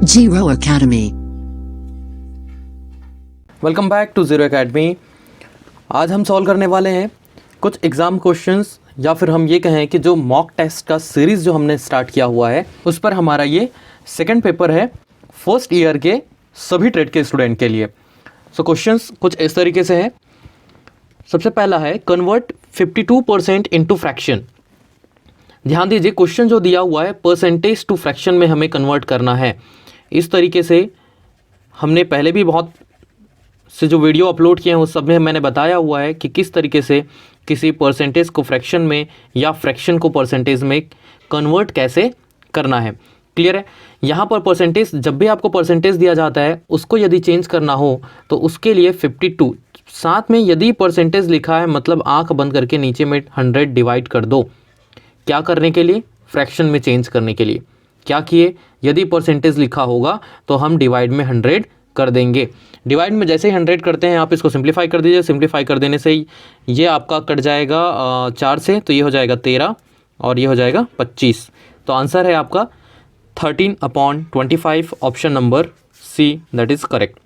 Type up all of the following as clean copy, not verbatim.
Zero Academy. Welcome back to zero academy. आज हम solve करने वाले हैं कुछ एग्ज़ाम क्वेश्चंस, या फिर हम ये कहें कि जो मॉक टेस्ट का सीरीज़ जो हमने स्टार्ट किया हुआ है उस पर हमारा ये सेकंड पेपर है फर्स्ट ईयर के सभी ट्रेड के स्टूडेंट के लिए। सो क्वेश्चंस कुछ इस तरीके से हैं। सबसे पहला है कन्वर्ट 52% इनटू फ्रैक्शन। ध्यान दीजिए, क्वेश्चन जो दिया हुआ है परसेंटेज टू फ्रैक्शन में हमें कन्वर्ट करना है। इस तरीके से हमने पहले भी बहुत से जो वीडियो अपलोड किए हैं उस सब में मैंने बताया हुआ है कि किस तरीके से किसी परसेंटेज को फ्रैक्शन में या फ्रैक्शन को परसेंटेज में कन्वर्ट कैसे करना है। क्लियर है। यहाँ पर परसेंटेज, जब भी आपको परसेंटेज दिया जाता है उसको यदि चेंज करना हो तो उसके लिए 52 साथ में यदि परसेंटेज लिखा है मतलब आंख बंद करके नीचे में 100 डिवाइड कर दो। क्या करने के लिए? फ्रैक्शन में चेंज करने के लिए। क्या किए? यदि परसेंटेज लिखा होगा तो हम डिवाइड में 100 कर देंगे। डिवाइड में जैसे ही 100 करते हैं आप इसको सिंप्लीफाई कर दीजिए। सिंप्लीफाई कर देने से ही ये आपका कट जाएगा 4 से, तो ये हो जाएगा 13 और ये हो जाएगा 25। तो आंसर है आपका 13/25, option number C, that is correct.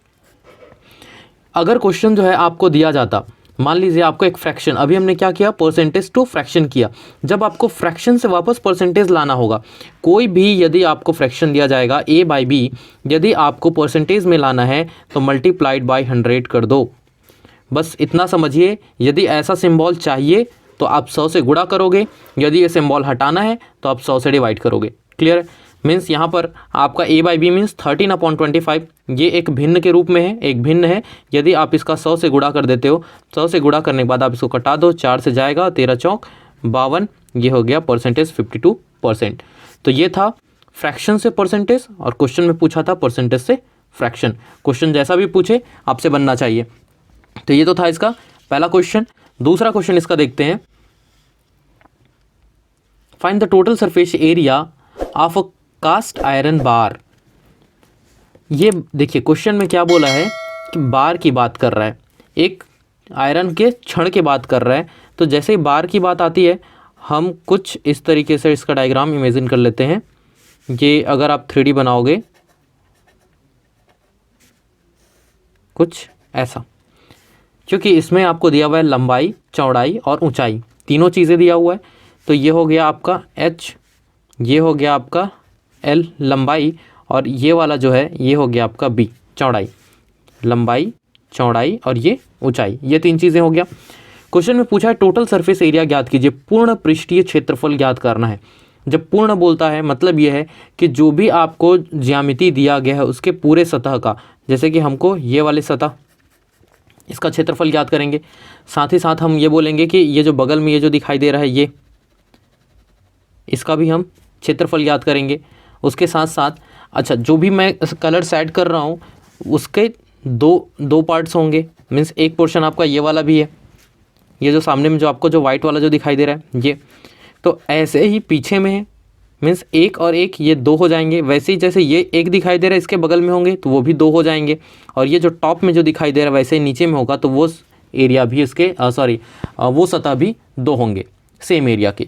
अगर क्वेश्चन जो है आपको दिया जाता, मान लीजिए आपको एक फ्रैक्शन, अभी हमने क्या किया, परसेंटेज टू फ्रैक्शन किया। जब आपको फ्रैक्शन से वापस परसेंटेज लाना होगा, कोई भी यदि आपको फ्रैक्शन दिया जाएगा a बाई बी, यदि आपको परसेंटेज में लाना है तो मल्टीप्लाइड बाई 100 कर दो। बस इतना समझिए। यदि ऐसा सिंबल चाहिए तो आप 100 से गुणा करोगे, यदि ये सिंबल हटाना है तो आप 100 से डिवाइड करोगे। क्लियर है। मीन्स यहाँ पर आपका a बाई बी मीन्स 13/25, ये एक भिन्न के रूप में है, एक भिन्न है। यदि आप इसका 100 से गुणा कर देते हो, 100 से गुणा करने के बाद आप इसको कटा दो, 4 से जाएगा, 13 चौक 52, ये हो गया परसेंटेज 52%। तो ये था फ्रैक्शन से परसेंटेज और क्वेश्चन में पूछा था परसेंटेज से फ्रैक्शन। क्वेश्चन जैसा भी पूछे आपसे बनना चाहिए। तो ये तो था इसका पहला क्वेश्चन। दूसरा क्वेश्चन इसका देखते हैं। Find the total surface area of a cast iron bar. ये देखिए क्वेश्चन में क्या बोला है कि बार की बात कर रहा है, एक आयरन के छड़ की बात कर रहा है। तो जैसे ही बार की बात आती है हम कुछ इस तरीके से इसका डायग्राम इमेजिन कर लेते हैं। ये अगर आप 3D बनाओगे कुछ ऐसा, क्योंकि इसमें आपको दिया हुआ है लंबाई, चौड़ाई और ऊंचाई, तीनों चीज़ें दिया हुआ है। तो ये हो गया आपका h, ये हो गया आपका l लंबाई, और ये वाला जो है ये हो गया आपका b चौड़ाई। लंबाई, चौड़ाई और ये ऊंचाई, ये तीन चीज़ें हो गया। क्वेश्चन में पूछा है टोटल सरफेस एरिया ज्ञात कीजिए, पूर्ण पृष्ठीय क्षेत्रफल ज्ञात करना है। जब पूर्ण बोलता है मतलब ये है कि जो भी आपको ज्यामिति दिया गया है उसके पूरे सतह का, जैसे कि हमको ये वाले सतह, इसका क्षेत्रफल ज्ञात करेंगे। साथ ही साथ हम ये बोलेंगे कि ये जो बगल में ये जो दिखाई दे रहा है ये, इसका भी हम क्षेत्रफल ज्ञात करेंगे। उसके साथ साथ अच्छा, जो भी मैं कलर सेट कर रहा हूँ उसके दो पार्ट्स होंगे। मीन्स एक पोर्शन आपका ये वाला भी है, ये जो सामने में जो आपको जो वाइट वाला जो दिखाई दे रहा है ये, तो ऐसे ही पीछे में है। मीन्स एक और एक ये 2 हो जाएंगे। वैसे ही जैसे ये एक दिखाई दे रहा है इसके बगल में होंगे तो वो भी 2 हो जाएंगे। और ये जो टॉप में जो दिखाई दे रहा है वैसे ही नीचे में होगा तो वो एरिया भी इसके वो सतह भी 2 होंगे सेम एरिया के।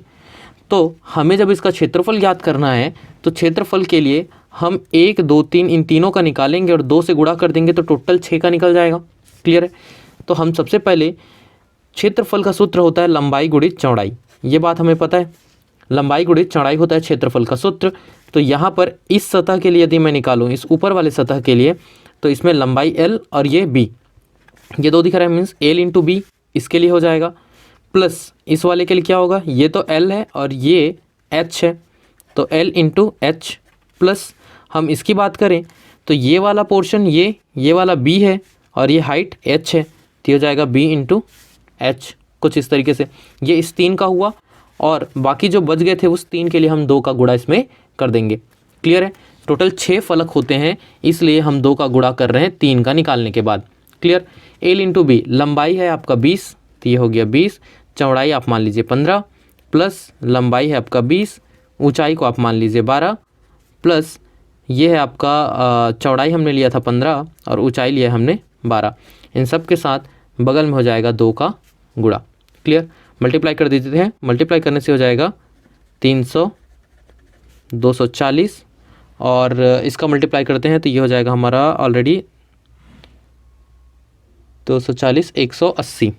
तो हमें जब इसका क्षेत्रफल ज्ञात करना है तो क्षेत्रफल के लिए हम 1, 2, 3 इन तीनों का निकालेंगे और 2 से गुणा कर देंगे तो टोटल 6 का निकल जाएगा। क्लियर है। तो हम सबसे पहले, क्षेत्रफल का सूत्र होता है लंबाई गुणित चौड़ाई, ये बात हमें पता है। लंबाई गुणित चौड़ाई होता है क्षेत्रफल का सूत्र। तो यहाँ पर इस सतह के लिए यदि मैं निकालूँ, इस ऊपर वाले सतह के लिए, तो इसमें लंबाई l और ये b, ये 2 दिख रहा है, मीन्स l इंटू बी इसके लिए हो जाएगा। प्लस इस वाले के लिए क्या होगा, ये तो l है और ये h है, तो l इंटू एच। प्लस हम इसकी बात करें तो ये वाला पोर्शन ये वाला b है और ये हाइट h है, तो हो जाएगा b इंटू एच। कुछ इस तरीके से ये इस 3 का हुआ, और बाकी जो बच गए थे उस 3 के लिए हम 2 का गुणा इसमें कर देंगे। क्लियर है। टोटल 6 फलक होते हैं, इसलिए हम 2 का गुणा कर रहे हैं 3 का निकालने के बाद। क्लियर। l इंटू बी, लंबाई है आपका 20, तो ये हो गया 20, चौड़ाई आप मान लीजिए 15, प्लस लंबाई है आपका 20, ऊंचाई को आप मान लीजिए 12, प्लस ये है आपका चौड़ाई हमने लिया था 15 और ऊंचाई लिया हमने 12। इन सब के साथ बगल में हो जाएगा 2 का गुणा। क्लियर। मल्टीप्लाई कर देते हैं, मल्टीप्लाई करने से हो जाएगा 300, 240 और इसका मल्टीप्लाई करते हैं तो ये हो जाएगा हमारा ऑलरेडी 240 180।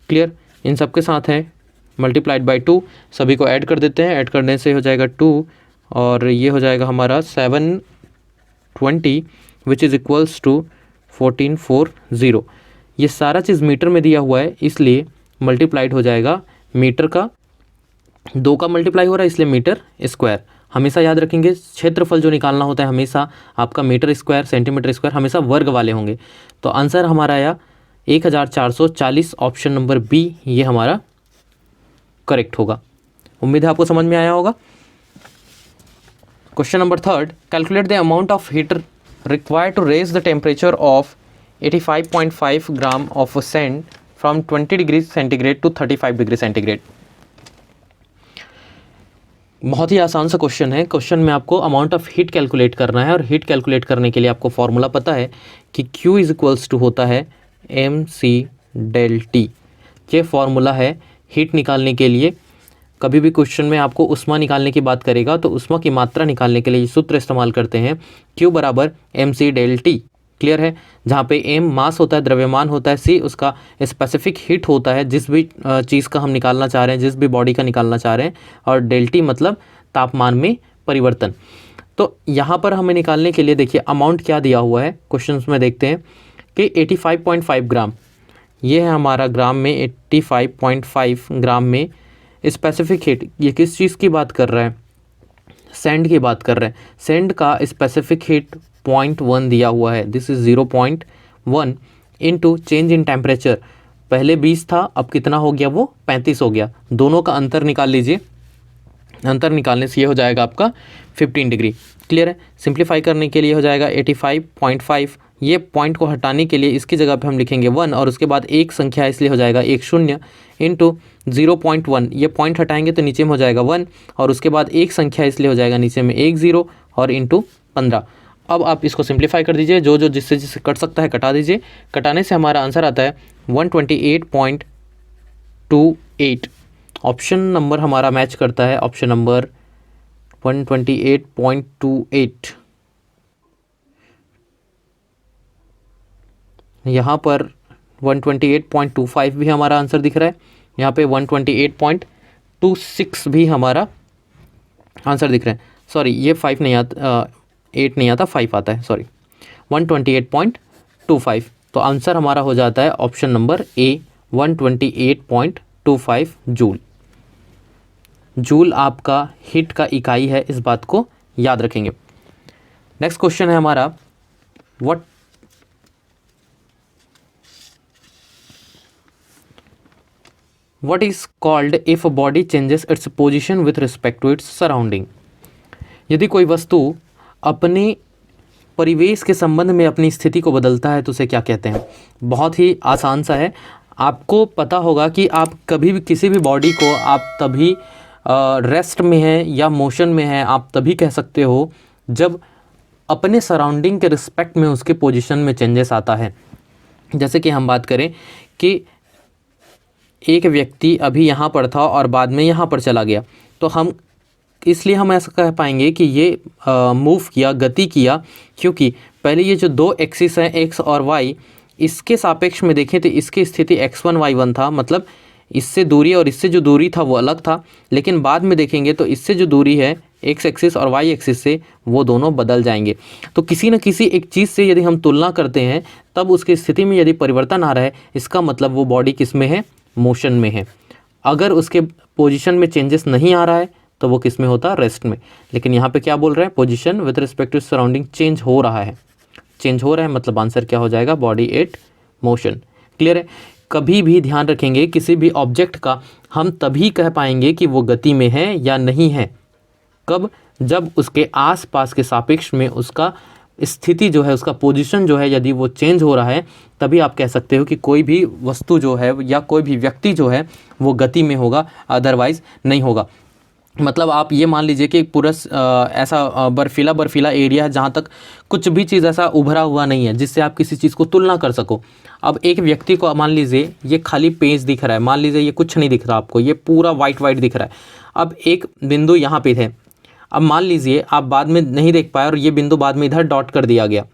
क्लियर, इन सब के साथ है मल्टीप्लाइड बाय 2, सभी को ऐड कर देते हैं, ऐड करने से हो जाएगा 2 और ये हो जाएगा हमारा 720 विच इज़ इक्वल्स टू 1440। ये सारा चीज़ मीटर में दिया हुआ है इसलिए मल्टीप्लाइड हो जाएगा मीटर का, 2 का मल्टीप्लाई हो रहा है इसलिए मीटर स्क्वायर। हमेशा याद रखेंगे क्षेत्रफल जो निकालना होता है हमेशा आपका मीटर स्क्वायर सेंटीमीटर स्क्वायर हमेशा वर्ग वाले होंगे। तो आंसर हमारा आया 1440, ऑप्शन नंबर बी ये हमारा करेक्ट होगा। उम्मीद है आपको समझ में आया होगा। Question number 3, calculate the amount of heat required to raise the temperature of 85.5 gram of sand from 20 degree centigrade to 35 degree centigrade. बहुत ही आसान सा क्वेश्चन है। क्वेश्चन में आपको अमाउंट ऑफ हीट कैलकुलेट करना है और हीट कैलकुलेट करने के लिए आपको फॉर्मूला पता है कि Q इज इक्वल्स टू होता है mc del T। ये फॉर्मूला है हीट निकालने के लिए। कभी भी क्वेश्चन में आपको उष्मा निकालने की बात करेगा तो उष्मा की मात्रा निकालने के लिए ये सूत्र इस्तेमाल करते हैं Q बराबर mc del T। क्लियर है, जहाँ पे m मास होता है, द्रव्यमान होता है, c उसका स्पेसिफिक हीट होता है जिस भी चीज़ का हम निकालना चाह रहे हैं, जिस भी बॉडी का निकालना चाह रहे हैं, और del T मतलब तापमान में परिवर्तन। तो यहाँ पर हमें निकालने के लिए देखिए अमाउंट क्या दिया हुआ है क्वेश्चन में, देखते हैं कि 85.5 ग्राम, ये है हमारा ग्राम में 85.5 ग्राम में स्पेसिफिक हीट। ये किस चीज़ की बात कर रहा है? सैंड की बात कर रहे हैं। सैंड का स्पेसिफिक हीट 0.1 दिया हुआ है, this is 0.1 into change in temperature. पहले 20 था, अब कितना हो गया? वो 35 हो गया। दोनों का अंतर निकाल लीजिए, अंतर निकालने से ये हो जाएगा आपका 15 डिग्री। क्लियर है, सिंप्लीफाई करने के लिए हो जाएगा 85.5, ये पॉइंट को हटाने के लिए इसकी जगह पे हम लिखेंगे 1 और उसके बाद एक संख्या इसलिए हो जाएगा 1 0 इंटू 0.1, ये पॉइंट हटाएंगे तो नीचे में हो जाएगा 1 और उसके बाद एक संख्या इसलिए हो जाएगा नीचे में 1 0 और इंटू 15। अब आप इसको सिंप्लीफाई कर दीजिए, जो जो जिससे जिससे कट सकता है कटा दीजिए। कटाने से हमारा आंसर आता है 128.28। ऑप्शन नंबर हमारा मैच करता है, ऑप्शन नंबर 128.28। यहाँ पर 128.25 भी हमारा आंसर दिख रहा है, यहाँ पे 128.26 भी हमारा आंसर दिख रहा है। सॉरी, ये 5 नहीं आता, 8 नहीं आता, 5 आता है, सॉरी 128.25। तो आंसर हमारा हो जाता है option number A 128.25 joule. Joule आपका हीट का इकाई है, इस बात को याद रखेंगे। नेक्स्ट क्वेश्चन है हमारा, What is called if a body changes its position with respect to its surrounding? यदि कोई वस्तु अपने परिवेश के संबंध में अपनी स्थिति को बदलता है तो उसे क्या कहते हैं? बहुत ही आसान सा है। आपको पता होगा कि आप कभी भी किसी भी बॉडी को आप तभी रेस्ट में है या मोशन में है आप तभी कह सकते हो जब अपने सराउंडिंग के रिस्पेक्ट में उसके पोजीशन में चेंजेस आता है। जैसे कि हम बात करें कि एक व्यक्ति अभी यहाँ पर था और बाद में यहाँ पर चला गया, तो हम इसलिए हम ऐसा कह पाएंगे कि ये मूव किया, गति किया, क्योंकि पहले ये जो दो एक्सिस हैं एक्स और वाई, इसके सापेक्ष में देखें तो इसकी स्थिति x1 y1 था, मतलब इससे दूरी और इससे जो दूरी था वो अलग था। लेकिन बाद में देखेंगे तो इससे जो दूरी है एक्स एक्सिस और वाई एक्सिस से, वो दोनों बदल जाएंगे। तो किसी न किसी एक चीज़ से यदि हम तुलना करते हैं तब उसकी स्थिति में यदि परिवर्तन आ रहा है, इसका मतलब वो बॉडी किस में है? मोशन में है। अगर उसके पोजीशन में चेंजेस नहीं आ रहा है तो वो किस में होता है? रेस्ट में। लेकिन यहाँ पे क्या बोल रहे हैं? Position with respect to surrounding change हो रहा है, चेंज हो रहा है, मतलब आंसर क्या हो जाएगा? Body at motion. क्लियर है। कभी भी ध्यान रखेंगे किसी भी ऑब्जेक्ट का हम तभी कह पाएंगे कि वो गति में है या नहीं है, कब? जब उसके आसपास के सापेक्ष में उसका स्थिति जो है, उसका पोजीशन जो है, यदि वो चेंज हो रहा है, तभी आप कह सकते हो कि कोई भी वस्तु जो है या कोई भी व्यक्ति जो है वो गति में होगा, अदरवाइज नहीं होगा। मतलब आप ये मान लीजिए कि पूरा ऐसा बर्फीला एरिया है जहाँ तक कुछ भी चीज़ ऐसा उभरा हुआ नहीं है जिससे आप किसी चीज़ को तुलना कर सको। अब एक व्यक्ति को मान लीजिए ये खाली पेज दिख रहा है, मान लीजिए ये कुछ नहीं दिख रहा आपको, ये पूरा वाइट दिख रहा है। अब एक बिंदु यहाँ पे है, अब मान लीजिए आप बाद में नहीं देख पाए और ये बिंदु बाद में इधर डॉट कर दिया गया,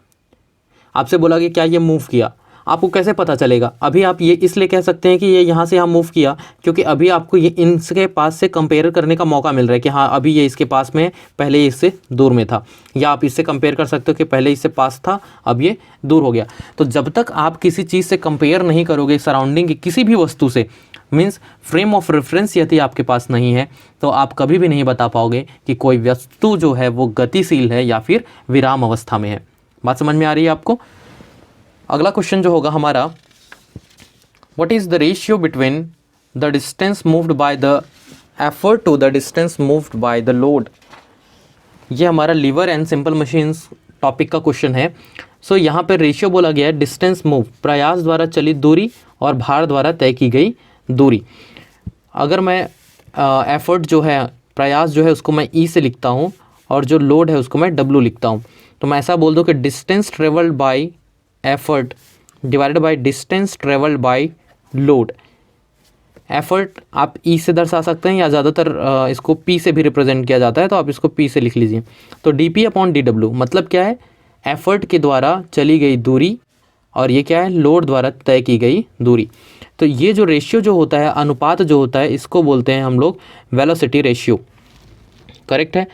आपसे बोला कि क्या ये मूव किया, आपको कैसे पता चलेगा? अभी आप ये इसलिए कह सकते हैं कि ये यहाँ से यहाँ मूव किया, क्योंकि अभी आपको ये इनके पास से कंपेयर करने का मौका मिल रहा है कि हाँ अभी ये इसके पास में है, पहले ये इससे दूर में था। या आप इससे कंपेयर कर सकते हो कि पहले इससे पास था, अब ये दूर हो गया। तो जब तक आप किसी चीज़ से कंपेयर नहीं करोगे सराउंडिंग की किसी भी वस्तु से, मीन्स फ्रेम ऑफ रेफरेंस यदि आपके पास नहीं है, तो आप कभी भी नहीं बता पाओगे कि कोई वस्तु जो है वो गतिशील है या फिर विराम अवस्था में है। बात समझ में आ रही है आपको? अगला क्वेश्चन जो होगा हमारा, what is the ratio between the distance moved by the effort to the distance moved by the load. ये हमारा lever and simple machines topic का क्वेश्चन है। सो यहाँ पर रेशियो बोला गया है डिस्टेंस मूव, प्रयास द्वारा चलित दूरी और भार द्वारा तय की गई दूरी। अगर मैं एफर्ट जो है, प्रयास जो है उसको मैं ई से लिखता हूँ और जो लोड है उसको मैं डब्लू लिखता हूँ, तो मैं ऐसा बोल दूँ कि distance travelled by effort divided by distance travelled by load. Effort आप ई से दर्शा सकते हैं या ज़्यादातर इसको पी से भी रिप्रेजेंट किया जाता है, तो आप इसको पी से लिख लीजिए। तो D P upon D W मतलब क्या है? एफर्ट के द्वारा चली गई दूरी, और ये क्या है? लोड द्वारा तय की गई दूरी। तो ये जो रेशियो जो होता है, अनुपात जो होता है, इसको बोलते हैं हम लोग वेलोसिटी रेशियो। करेक्ट है,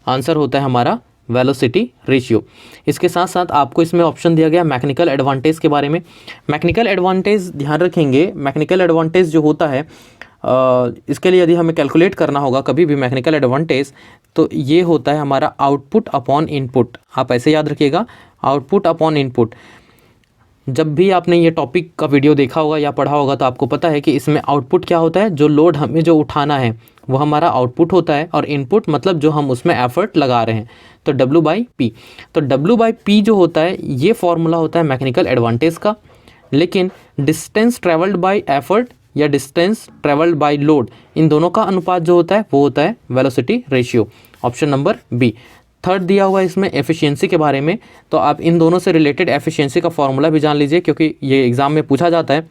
आंसर होता है हमारा वेलोसिटी रेशियो। इसके साथ साथ आपको इसमें ऑप्शन दिया गया मैकेनिकल एडवांटेज के बारे में। मैकेनिकल एडवांटेज ध्यान रखेंगे, मैकेनिकल एडवांटेज जो होता है इसके लिए यदि हमें कैलकुलेट करना होगा कभी भी मैकेनिकल एडवांटेज, तो ये होता है हमारा आउटपुट अपॉन इनपुट। आप ऐसे याद रखिएगा, आउटपुट अपॉन इनपुट। जब भी आपने ये टॉपिक का वीडियो देखा होगा या पढ़ा होगा तो आपको पता है कि इसमें आउटपुट क्या होता है, जो लोड हमें जो उठाना है वो हमारा आउटपुट होता है, और इनपुट मतलब जो हम उसमें एफर्ट लगा रहे हैं, तो W बाई पी। तो W बाई पी जो होता है ये फॉर्मूला होता है मैकेनिकल एडवांटेज का। लेकिन डिस्टेंस ट्रेवल्ड बाई एफर्ट या डिस्टेंस ट्रेवल्ड बाई लोड, इन दोनों का अनुपात जो होता है वो होता है velocity ratio. Option number B. Third दिया हुआ है इसमें एफिशिएंसी के बारे में, तो आप इन दोनों से रिलेटेड एफिशिएंसी का फॉर्मूला भी जान लीजिए, क्योंकि ये एग्जाम में पूछा जाता है।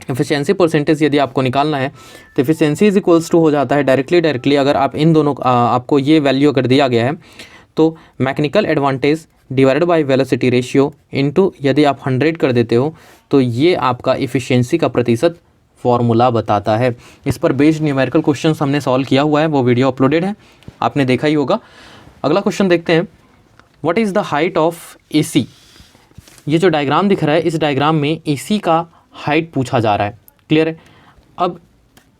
एफिशिएंसी परसेंटेज यदि आपको निकालना है तो एफिशिएंसी इज इक्वल्स टू हो जाता है डायरेक्टली अगर आप इन दोनों आपको ये वैल्यू अगर दिया गया है तो mechanical advantage divided by velocity ratio into यदि आप 100 कर देते हो तो ये आपका एफिशिएंसी का प्रतिशत फॉर्मूला बताता है। इस पर बेस्ड न्यूमेरिकल क्वेश्चन हमने सॉल्व किया हुआ है, वो वीडियो अपलोडेड है, आपने देखा ही होगा। अगला क्वेश्चन देखते हैं, what is the height of AC। ये जो डायग्राम दिख रहा है, इस डायग्राम में AC का हाइट पूछा जा रहा है। क्लियर है? अब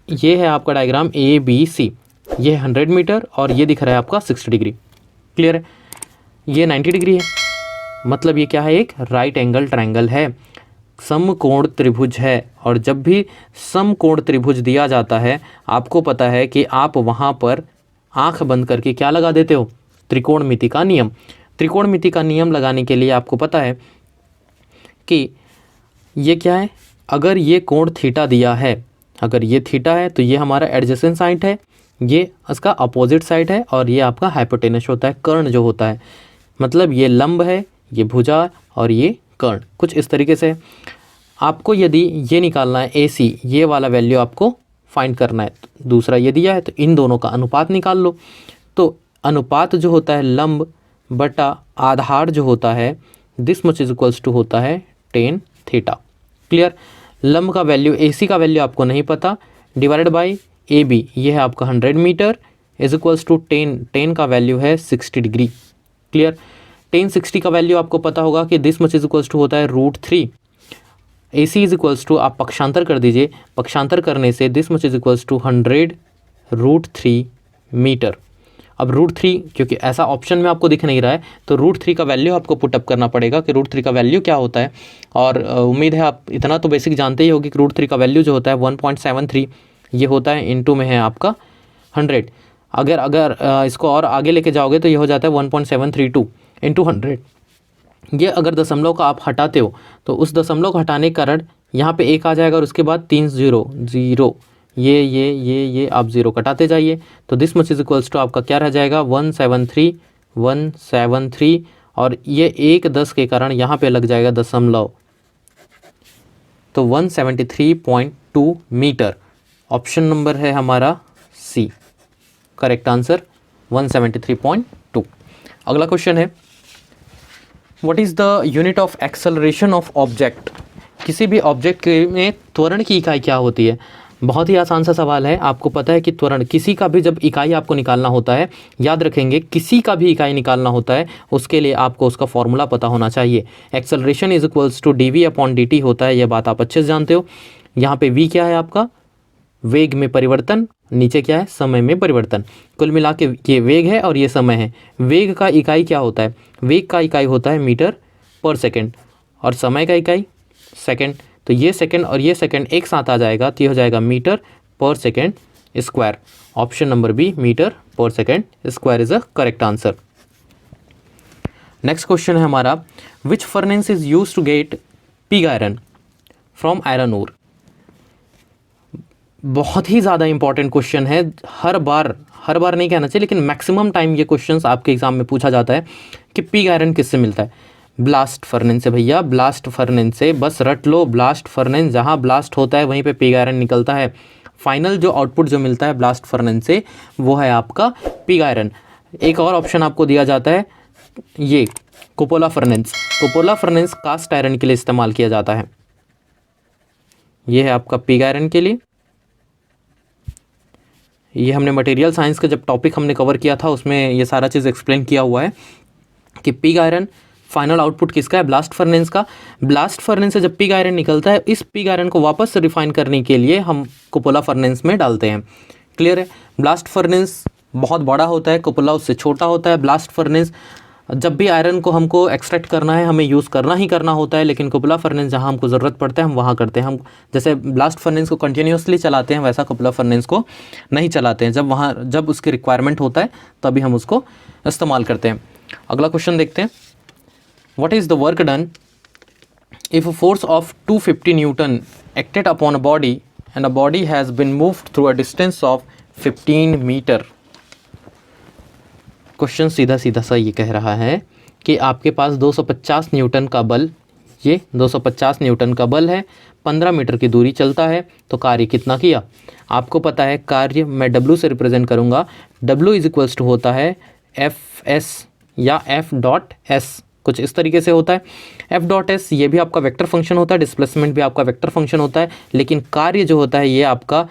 ये है आपका डायग्राम ABC, ये 100 मीटर और ये दिख रहा है आपका 60 डिग्री। क्लियर है? ये 90 डिग्री है, मतलब ये क्या है? एक राइट एंगल ट्रायंगल है, समकोण त्रिभुज है। और जब भी समकोण त्रिभुज दिया जाता है, आपको पता है कि आप वहाँ पर आंख बंद करके क्या लगा देते हो? त्रिकोणमिति का नियम। त्रिकोणमिति का नियम लगाने के लिए आपको पता है कि ये क्या है? अगर ये कोण थीटा दिया है, अगर ये थीटा है तो ये हमारा एडजेसेंट साइड है, ये इसका अपोजिट साइड है, और ये आपका हाइपोटेनस होता है, कर्ण जो होता है। मतलब ये लंब है, ये भुजा और ये कर्ण, कुछ इस तरीके से। आपको यदि ये निकालना है AC, ये वाला वैल्यू आपको फाइंड करना है। दूसरा ये दिया है तो इन दोनों का अनुपात निकाल लो। तो अनुपात जो होता है लंब बटा आधार जो होता है, this much is equals to होता है tan थीटा। क्लियर? लंब का वैल्यू AC का वैल्यू आपको नहीं पता, डिवाइडेड बाय AB, ये है आपका 100 metre is equals to tan का वैल्यू है 60 डिग्री। क्लियर? tan 60 का वैल्यू आपको पता होगा कि this much is equals to होता है √3। AC इज इक्वल्स टू, आप पक्षांतर कर दीजिए, पक्षांतर करने से this much is equals to 100 √3 metre. अब √3 क्योंकि ऐसा ऑप्शन में आपको दिख नहीं रहा है, तो √3 का वैल्यू आपको पुटअप करना पड़ेगा कि √3 का वैल्यू क्या होता है। और उम्मीद है आप इतना तो बेसिक जानते ही होगी कि √3 का वैल्यू जो होता है 1.73 ये होता है, इनटू में है आपका 100। अगर इसको और आगे लेके जाओगे तो ये हो जाता है 1.732 इंटू 100। ये अगर दशमलव का आप हटाते हो तो उस दशमलव को हटाने के कारण यहाँ पे 1 आ जाएगा और उसके बाद 3 0 ये आप 0 कटाते जाइए, तो this much is equals to आपका क्या रह जाएगा? 173 और ये 1 10 के कारण यहाँ पे लग जाएगा दशमलव, तो 173.2 मीटर। ऑप्शन नंबर है हमारा C, करेक्ट आंसर 173.2। अगला क्वेश्चन है, what is the unit of acceleration of object. किसी भी ऑब्जेक्ट में त्वरण की इकाई क्या होती है। बहुत ही आसान सा सवाल है। आपको पता है कि त्वरण, किसी का भी जब इकाई आपको निकालना होता है, याद रखेंगे किसी का भी इकाई निकालना होता है उसके लिए आपको उसका फॉर्मूला पता होना चाहिए। Acceleration is equals to D V upon D T होता है, यह बात आप अच्छे से जानते हो। यहाँ पे वी क्या है आपका, वेग में परिवर्तन, नीचे क्या है, समय में परिवर्तन। कुल मिला के ये वेग है और ये समय है। वेग का इकाई क्या होता है, वेग का इकाई होता है मीटर पर सेकेंड, और समय का इकाई सेकेंड। तो ये सेकेंड और ये सेकेंड एक साथ आ जाएगा तो ये हो जाएगा metre per second square. Option number B, metre per second square is a correct answer. Next question है हमारा, which furnace is use to get pig iron from iron ore. बहुत ही ज़्यादा इंपॉर्टेंट क्वेश्चन है। हर बार नहीं कहना चाहिए, लेकिन मैक्सिमम टाइम ये क्वेश्चंस आपके एग्जाम में पूछा जाता है कि पिग आयरन किससे मिलता है। ब्लास्ट फर्नेस से भैया, ब्लास्ट फर्नेस से, बस रट लो। ब्लास्ट फर्नेस, जहाँ ब्लास्ट होता है वहीं पे पिग आयरन निकलता है। फाइनल जो आउटपुट जो मिलता है ब्लास्ट फर्नेस से वो है आपका पिग आयरन। एक और ऑप्शन आपको दिया जाता है, ये cupola furnace. Cupola furnace cast iron के लिए इस्तेमाल किया जाता है। ये है आपका पिग आयरन के लिए। ये हमने मटेरियल साइंस का जब टॉपिक हमने कवर किया था उसमें ये सारा चीज़ एक्सप्लेन किया हुआ है कि पिग आयरन फाइनल आउटपुट किसका है, ब्लास्ट फर्नेस का। ब्लास्ट फर्नेस से जब पिग आयरन निकलता है, इस पिग आयरन को वापस से रिफाइन करने के लिए हम कुपोला फर्नेस में डालते हैं। क्लियर है। ब्लास्ट फर्नेस बहुत बड़ा होता है, कुपोला उससे छोटा होता है। ब्लास्ट फर्नेस जब भी आयरन को हमको एक्सट्रैक्ट करना है हमें यूज़ करना ही करना होता है, लेकिन कुपोला फर्नेस जहाँ हमको ज़रूरत पड़ता है हम वहाँ करते हैं। हम जैसे ब्लास्ट फर्नेस को कंटिन्यूसली चलाते हैं वैसा कुपोला फर्नेस को नहीं चलाते हैं। जब उसकी रिक्वायरमेंट होता है तभी हम उसको इस्तेमाल करते हैं। अगला क्वेश्चन देखते हैं, what is the work done if a force of 250 newton acted upon a body and a body has been moved through a distance of 15 metre. Question सीधा सीधा सा ये कह रहा है कि आपके पास 250 न्यूटन का बल, ये 250 न्यूटन का बल है, 15 मीटर की दूरी चलता है, तो कार्य कितना किया। आपको पता है कार्य मैं W से रिप्रेजेंट करूँगा। W इज इक्वल्स टू होता है Fs या F.S, कुछ इस तरीके से होता है। F.S ये भी आपका वेक्टर फंक्शन होता है, डिस्प्लेसमेंट भी आपका वेक्टर फंक्शन होता है, लेकिन कार्य जो होता है ये आपका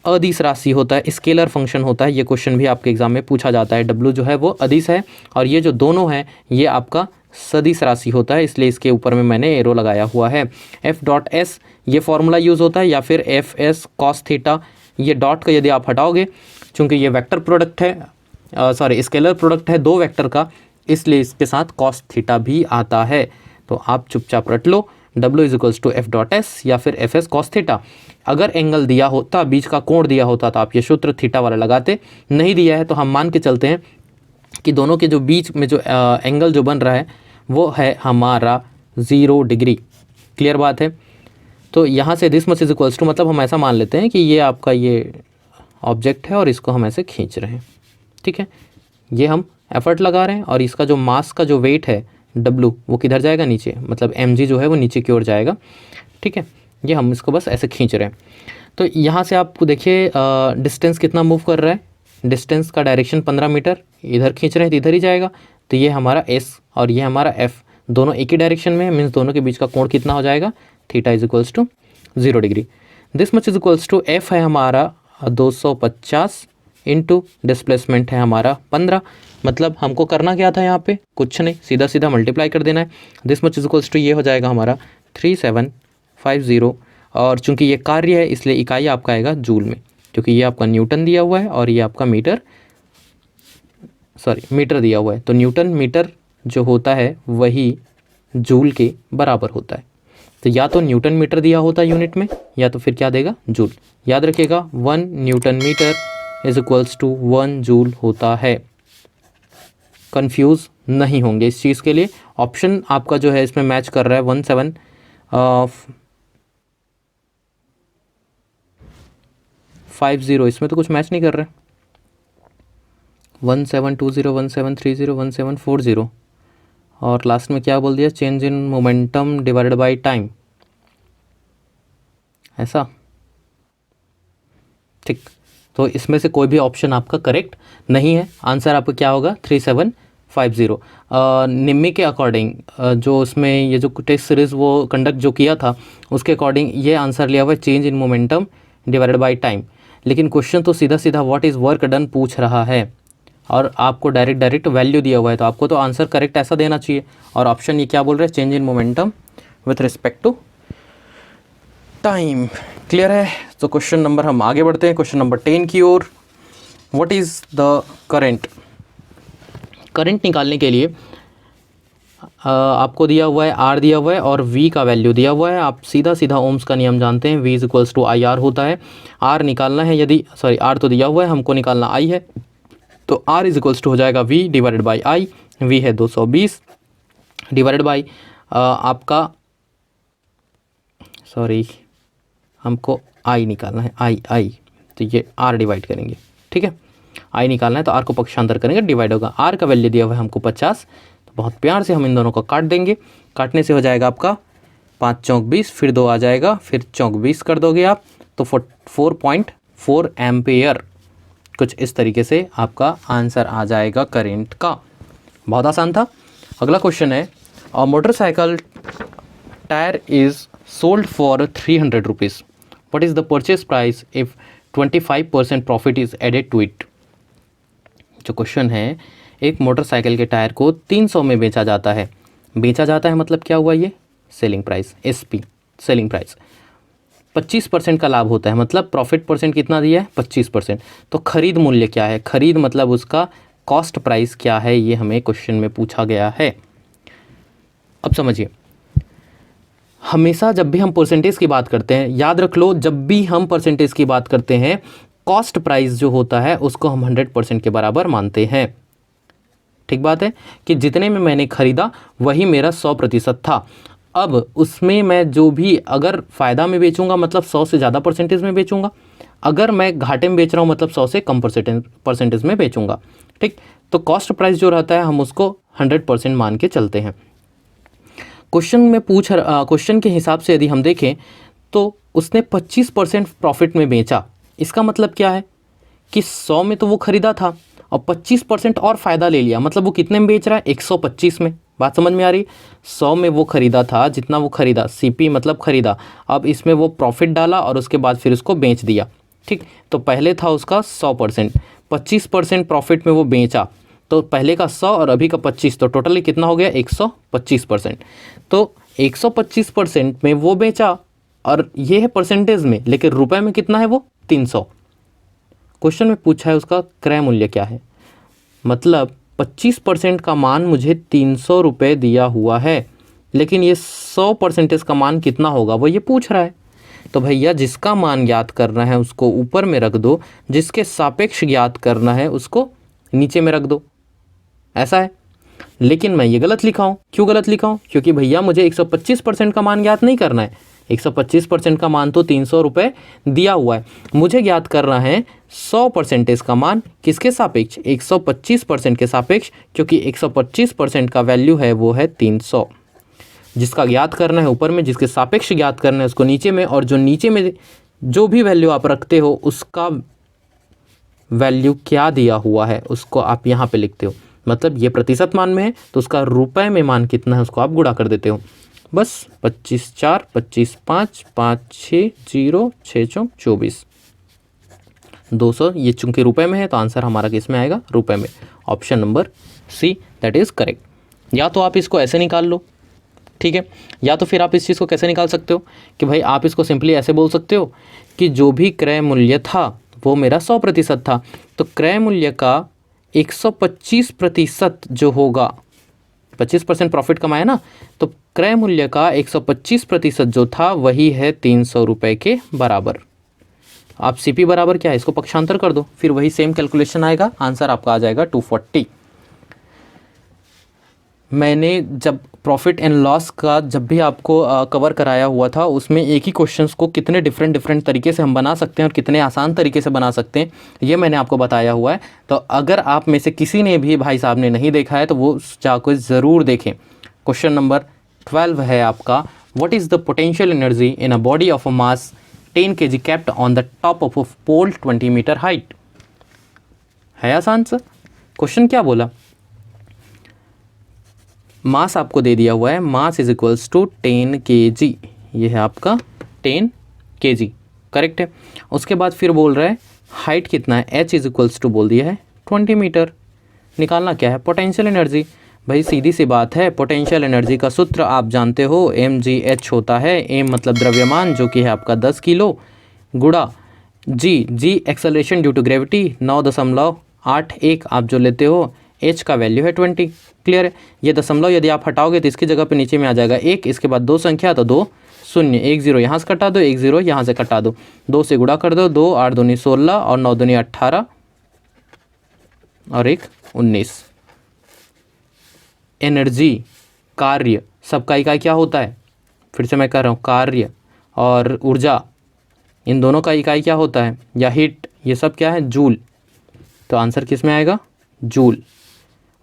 अदिश राशि होता है, स्केलर फंक्शन होता है। ये क्वेश्चन भी आपके एग्जाम में पूछा जाता है। W जो है वो अदिश है और ये जो दोनों हैं ये आपका सदिश राशि होता है, इसलिए इसके ऊपर में मैंने एरो लगाया हुआ है। F.S ये फॉर्मूला यूज़ होता है, या फिर Fs cos थीटा। ये डॉट का यदि आप हटाओगे, चूँकि ये वेक्टर प्रोडक्ट है, स्केलर प्रोडक्ट है दो वेक्टर का, इसलिए इसके साथ cos थीटा भी आता है। तो आप चुपचाप रट लो, W is equals to F.S या फिर Fs cos थीटा। अगर एंगल दिया होता, बीच का कोण दिया होता तो आप ये सूत्र थीटा वाला लगाते। नहीं दिया है तो हम मान के चलते हैं कि दोनों के जो बीच में जो एंगल जो बन रहा है वो है हमारा 0 डिग्री। क्लियर बात है। तो यहाँ से this much is equals to, मतलब हम ऐसा मान लेते हैं कि ये आपका ये ऑब्जेक्ट है और इसको हम ऐसे खींच रहे हैं। ठीक है, ये हम एफर्ट लगा रहे हैं और इसका जो मास का जो वेट है W वो किधर जाएगा, नीचे, मतलब mg जो है वो नीचे की ओर जाएगा। ठीक है, ये हम इसको बस ऐसे खींच रहे हैं। तो यहाँ से आपको देखिए डिस्टेंस कितना मूव कर रहा है, डिस्टेंस का डायरेक्शन 15 मीटर, इधर खींच रहे हैं तो इधर ही जाएगा। तो ये हमारा S और ये हमारा F दोनों एक ही डायरेक्शन में है, मीन्स दोनों के बीच का कोण कितना हो जाएगा, theta is equals to 0 degree. This much is equals to F है हमारा 250 इंटू डिस्प्लेसमेंट है हमारा 15। मतलब हमको करना क्या था यहाँ पे, कुछ नहीं, सीधा सीधा मल्टीप्लाई कर देना है। This much is equals to ये हो जाएगा हमारा 3750, और चूंकि ये कार्य है इसलिए इकाई आपका आएगा जूल में, क्योंकि ये आपका न्यूटन दिया हुआ है और ये आपका मीटर दिया हुआ है। तो न्यूटन मीटर जो होता है वही जूल के बराबर होता है। तो या तो न्यूटन मीटर दिया होता है यूनिट में, या तो फिर क्या देगा, जूल। याद रखिएगा 1 newton metre is equals to 1 joule होता है। कंफ्यूज नहीं होंगे इस चीज़ के लिए। ऑप्शन आपका जो है इसमें मैच कर रहा है 1750, इसमें तो कुछ मैच नहीं कर रहा है। 1720, 1730, 1740, और लास्ट में क्या बोल दिया, change in momentum divided by time, ऐसा। ठीक, तो इसमें से कोई भी ऑप्शन आपका करेक्ट नहीं है। आंसर आपका क्या होगा 3750। निम्मी के अकॉर्डिंग जो उसमें ये जो टेस्ट सीरीज़ वो कंडक्ट जो किया था उसके अकॉर्डिंग ये आंसर लिया हुआ है change in momentum divided by time. लेकिन क्वेश्चन तो सीधा सीधा व्हाट इज़ वर्क डन पूछ रहा है और आपको डायरेक्ट वैल्यू दिया हुआ है, तो आपको तो आंसर करेक्ट ऐसा देना चाहिए। और ऑप्शन ये क्या बोल रहे हैं, change in momentum with respect to time. Clear है। तो क्वेश्चन नंबर हम आगे बढ़ते हैं क्वेश्चन नंबर 10 की ओर। What is the current. Current निकालने के लिए आपको दिया हुआ है आर दिया हुआ है और वी का वैल्यू दिया हुआ है। आप सीधा सीधा ओम्स का नियम जानते हैं, V is equals to I R होता है। आर निकालना है, यदि सॉरी आर तो दिया हुआ है, हमको निकालना आई है, तो आर इज इक्वल्स टू हो जाएगा V divided by I. V है 220 डिवाइडेड बाई आपका सॉरी हमको आई निकालना है, आई तो ये आर डिवाइड करेंगे, ठीक है। आई निकालना है तो आर को पक्षांतर करेंगे, डिवाइड होगा। आर का वैल्यू दिया हुआ है हमको 50, तो बहुत प्यार से हम इन दोनों को काट देंगे। काटने से हो जाएगा आपका 5 चौक 20, फिर 2 आ जाएगा, फिर चौक 20 कर दोगे आप, तो 4.4 एम्पेयर। कुछ इस तरीके से आपका आंसर आ जाएगा करेंट का। बहुत आसान था। अगला क्वेश्चन है, a motorcycle tyre is sold for 300 rupees, what is the purchase price if 25% profit is added to it. जो क्वेश्चन है, एक मोटरसाइकिल के टायर को 300 में बेचा जाता है। बेचा जाता है मतलब क्या हुआ, ये selling price, SP selling price. 25% का लाभ होता है, मतलब प्रॉफिट परसेंट कितना दिया है 25%। तो खरीद मूल्य क्या है, खरीद मतलब उसका कॉस्ट प्राइस क्या है, ये हमें क्वेश्चन में पूछा गया है। अब समझिए, हमेशा जब भी हम परसेंटेज की बात करते हैं, याद रख लो, जब भी हम परसेंटेज की बात करते हैं, कॉस्ट प्राइस जो होता है उसको हम 100% के बराबर मानते हैं। ठीक बात है कि जितने में मैंने खरीदा वही मेरा 100% था। अब उसमें मैं जो भी अगर फ़ायदा में बेचूंगा मतलब 100 से ज़्यादा परसेंटेज में बेचूंगा, अगर मैं घाटे में बेच रहा हूँ मतलब 100 से कम परसेंटेज में बेचूंगा। ठीक, तो कॉस्ट प्राइस जो रहता है हम उसको 100% मान के चलते हैं। क्वेश्चन के हिसाब से यदि हम देखें तो उसने 25% प्रॉफिट में बेचा। इसका मतलब क्या है कि 100 में तो वो ख़रीदा था और 25% और फ़ायदा ले लिया, मतलब वो कितने में बेच रहा है 125 में। बात समझ में आ रही। 100 में वो ख़रीदा था, जितना वो ख़रीदा, सीपी मतलब ख़रीदा, अब इसमें वो प्रॉफिट डाला और उसके बाद फिर उसको बेच दिया। ठीक, तो पहले था उसका 100%, 25% प्रॉफिट में वो बेचा, तो पहले का 100 और अभी का 25, तो टोटली कितना हो गया 125%। तो 125% में वो बेचा और ये है परसेंटेज में, लेकिन रुपए में कितना है वो 300। क्वेश्चन में पूछा है उसका क्रय मूल्य क्या है, मतलब 25% का मान मुझे 300 रुपये दिया हुआ है, लेकिन ये 100% का मान कितना होगा वो ये पूछ रहा है। तो भैया जिसका मान ज्ञात करना है उसको ऊपर में रख दो, जिसके सापेक्ष ज्ञात करना है उसको नीचे में रख दो, ऐसा है। लेकिन मैं ये गलत लिखा हूँ। क्यों गलत लिखा हूँ, क्योंकि भैया मुझे 125% का मान ज्ञात नहीं करना है। 125% का मान तो 300 रुपये दिया हुआ है, मुझे ज्ञात करना है 100% का मान। किसके सापेक्ष, 125% के सापेक्ष, क्योंकि 125% का वैल्यू है वो है 300। जिसका ज्ञात करना है ऊपर में, जिसके सापेक्ष ज्ञात करना है उसको नीचे में, और जो नीचे में जो भी वैल्यू आप रखते हो उसका वैल्यू क्या दिया हुआ है उसको आप यहाँ पे लिखते हो। मतलब ये प्रतिशत मान में है तो उसका रुपए में मान कितना है उसको आप गुणा कर देते हो। बस 25 4 25 5 5 6 0 6 चौक 24 200। ये चूंकि रुपए में है तो आंसर हमारा किस में आएगा, रुपए में। Option number C that is correct. या तो आप इसको ऐसे निकाल लो, ठीक है, या तो फिर आप इस चीज़ को कैसे निकाल सकते हो कि भाई आप इसको सिंपली ऐसे बोल सकते हो कि जो भी क्रय मूल्य था वो मेरा 100% था, तो क्रय मूल्य का 125% जो होगा, 25% प्रॉफिट कमाया ना, तो क्रय मूल्य का 125% जो था वही है 300 रुपये के बराबर। आप सीपी बराबर क्या है इसको पक्षांतर कर दो, फिर वही सेम कैलकुलेशन आएगा, आंसर आपका आ जाएगा 240। मैंने जब प्रॉफिट एंड लॉस का जब भी आपको कवर कराया हुआ था उसमें एक ही क्वेश्चंस को कितने डिफरेंट तरीके से हम बना सकते हैं और कितने आसान तरीके से बना सकते हैं ये मैंने आपको बताया हुआ है। तो अगर आप में से किसी ने भी भाई साहब ने नहीं देखा है तो वो जाकर ज़रूर देखें। क्वेश्चन नंबर 12 है आपका, what is the potential energy in a body of a mass 10 kg kept on the top of a pole 20 metre height. है आसान सा क्वेश्चन। क्या बोला, मास आपको दे दिया हुआ है, mass is equals to 10 kg, ये है आपका 10 kg, करेक्ट है। उसके बाद फिर बोल रहा है हाइट कितना है, h इज इक्वल्स टू बोल दिया है 20 मीटर। निकालना क्या है, पोटेंशियल एनर्जी। भाई सीधी सी बात है, पोटेंशियल एनर्जी का सूत्र आप जानते हो, mgh होता है, m मतलब द्रव्यमान जो कि है आपका 10 किलो, गुणा g acceleration due to gravity 9.81 आप जो लेते हो, h का वैल्यू है 20। क्लियर है। ये दशमलव यदि आप हटाओगे तो इसकी जगह पे नीचे में आ जाएगा 1, इसके बाद 2 संख्या तो 2 शून्य, 1 0 यहाँ से कटा दो, 1 0 यहाँ से कटा दो, 2 से गुणा कर दो, 2 8 दूनी 16 और 9 दूनी 18 और 1 19। एनर्जी, कार्य, सबका इकाई क्या होता है, फिर से मैं कह रहा हूँ, कार्य और ऊर्जा इन दोनों का इकाई क्या होता है, या हीट, ये सब क्या है, जूल। तो आंसर किस में आएगा, joule.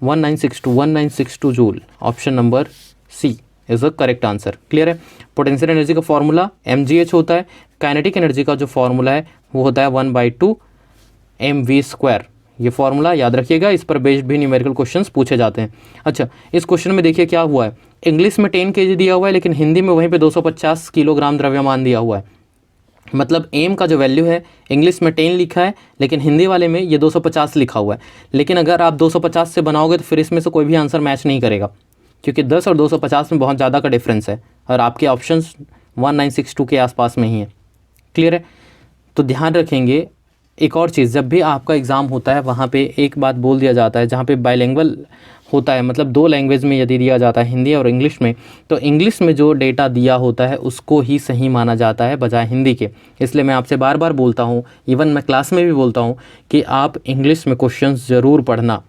1962 joule, option number C is the correct answer. Clear है। पोटेंशियल एनर्जी का फॉर्मूला mgh होता है, काइनेटिक एनर्जी का जो फॉर्मूला है वो होता है 1/2 mv²। ये फॉर्मूला याद रखिएगा, इस पर बेस्ड भी न्यूमेरिकल क्वेश्चंस पूछे जाते हैं। अच्छा, इस क्वेश्चन में देखिए क्या हुआ है, इंग्लिश में 10 kg दिया हुआ है, लेकिन हिंदी में वहीं पे 250 किलोग्राम द्रव्यमान दिया हुआ है। मतलब एम का जो वैल्यू है इंग्लिश में 10 लिखा है, लेकिन हिंदी वाले में ये 250 लिखा हुआ है। लेकिन अगर आप 250 से बनाओगे तो फिर इसमें से कोई भी आंसर मैच नहीं करेगा, क्योंकि 10 और 250 में बहुत ज़्यादा का डिफरेंस है, और आपके ऑप्शंस 1962 के आसपास में ही है। क्लियर है। तो ध्यान रखेंगे एक और चीज़, जब भी आपका एग्ज़ाम होता है वहाँ पे एक बात बोल दिया जाता है, जहाँ पे बाइलिंगुअल होता है, मतलब 2 लैंग्वेज में यदि दिया जाता है, हिंदी और इंग्लिश में, तो इंग्लिश में जो डेटा दिया होता है उसको ही सही माना जाता है बजाय हिंदी के। इसलिए मैं आपसे बार बार बोलता हूँ, इवन मैं क्लास में भी बोलता हूँ कि आप इंग्लिश में क्वेश्चंस ज़रूर पढ़ना।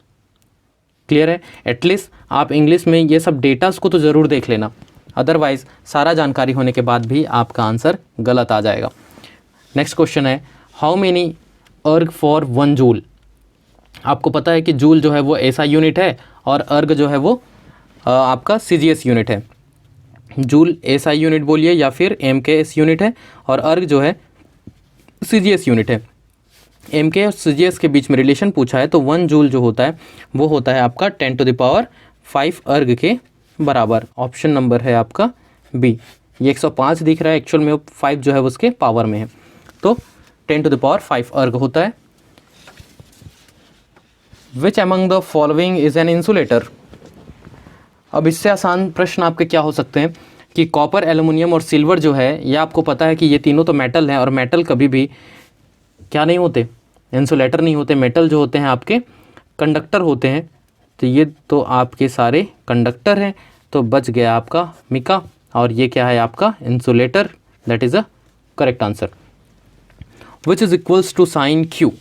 क्लियर है। एटलीस्ट आप इंग्लिश में ये सब डेटास को तो ज़रूर देख लेना, अदरवाइज़ सारा जानकारी होने के बाद भी आपका आंसर गलत आ जाएगा। नेक्स्ट क्वेश्चन है, हाउ मेनी अर्ग फॉर 1 जूल। आपको पता है कि जूल जो है वो ऐसा यूनिट है, और अर्ग जो है वो आपका CGS यूनिट है। जूल SI यूनिट बोलिए या फिर MKS यूनिट है, और अर्ग जो है CGS यूनिट है। MK और CGS के बीच में रिलेशन पूछा है, तो 1 जूल जो होता है वो होता है आपका 10⁵ अर्ग के बराबर। ऑप्शन नंबर है आपका बी। ये 105 दिख रहा है, एक्चुअल में 5 जो है उसके पावर में है, तो 10⁵ अर्ग होता है। Which among the following is an insulator. अब इससे आसान प्रश्न आपके क्या हो सकते हैं कि कॉपर, एल्युमिनियम और सिल्वर जो है, ये आपको पता है कि ये तीनों तो मेटल हैं, और मेटल कभी भी क्या नहीं होते, इंसुलेटर नहीं होते। मेटल जो होते हैं आपके कंडक्टर होते हैं, तो ये तो आपके सारे कंडक्टर हैं, तो बच गया आपका मिका, और ये क्या है आपका insulator. That is a correct answer. Which is equals to sine Q.